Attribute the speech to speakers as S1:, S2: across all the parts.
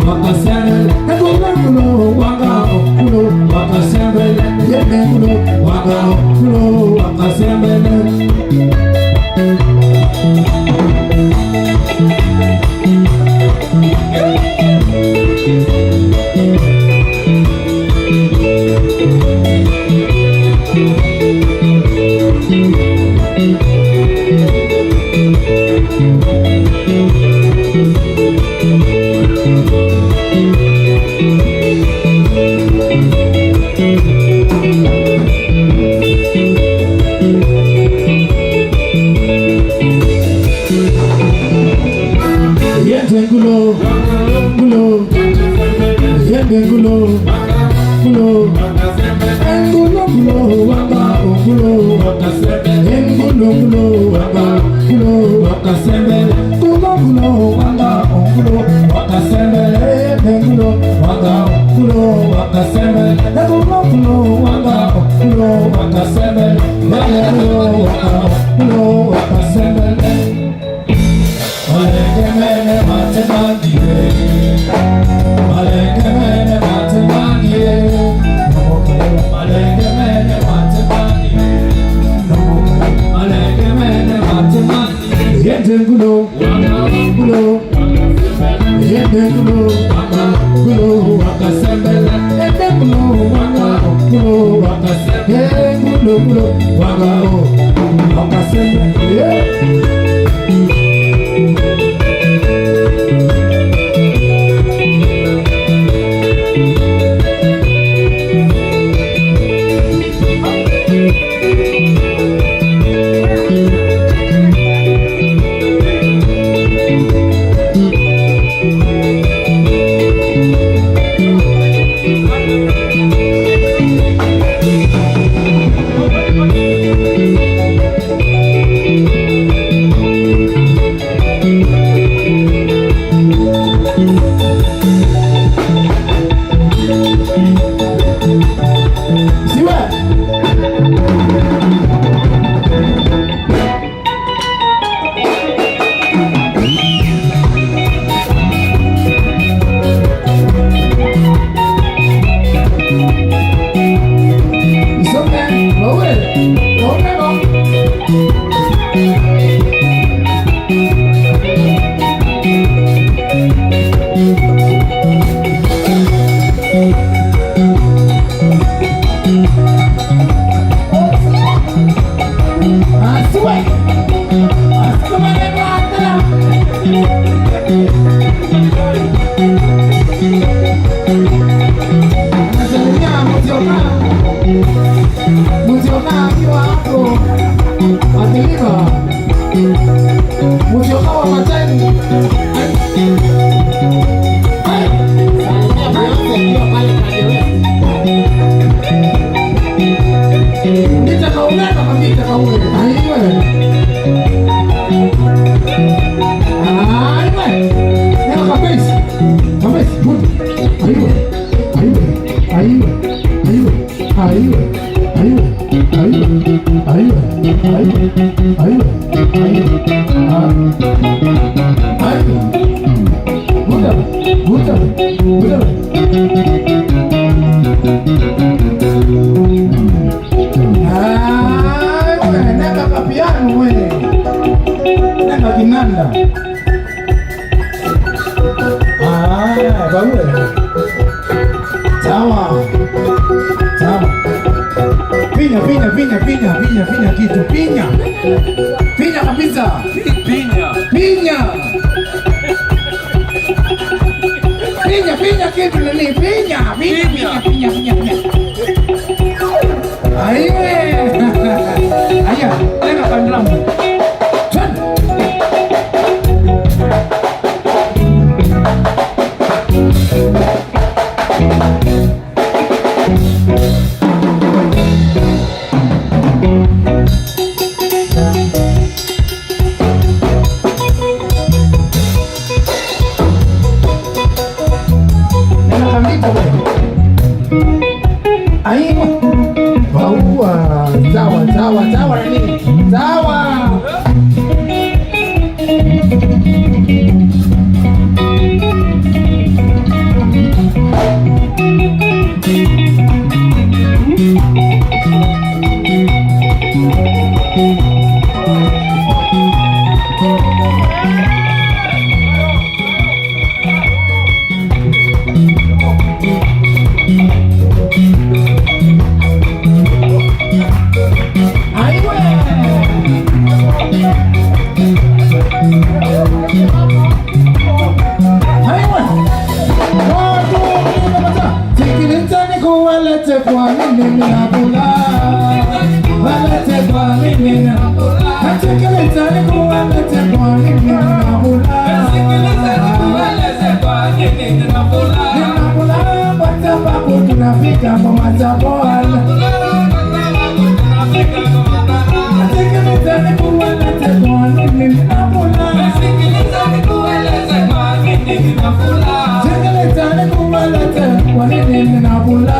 S1: wakasembele kulo wanga kulo wakasembele yende kulo wanga kulo wakasembele Gulo, gulo, yende gulo, gulo, gulo, gulo, wanga, gulo, gulo, gulo, wanga, gulo, wakasembele, gulo, gulo, wanga, gulo, wakasembele, gulo, wanga, gulo, wakasembele, gulo, gulo, wanga, gulo, wakasembele, gulo, wanga, gulo, wakasembele. Malengemene matemangie, malengemene matemangie, malengemene matemangie, malengemene matemangie. Yende gulo, gulo, yende gulo, gulo wakasembele, yende gulo, gulo wakasembele, gulo, gulo, wakasembele. Pinya kitu, pinya kabisa, pinya kitu nani, pinya. Aiwe, aya, tengok kan drum. Aiwa, sawa nini? Sawa. Sikiliza nikueleze kwa nini ninabula.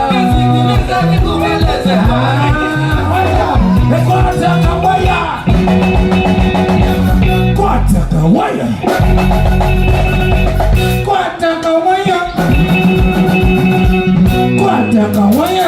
S1: Kwata kawaya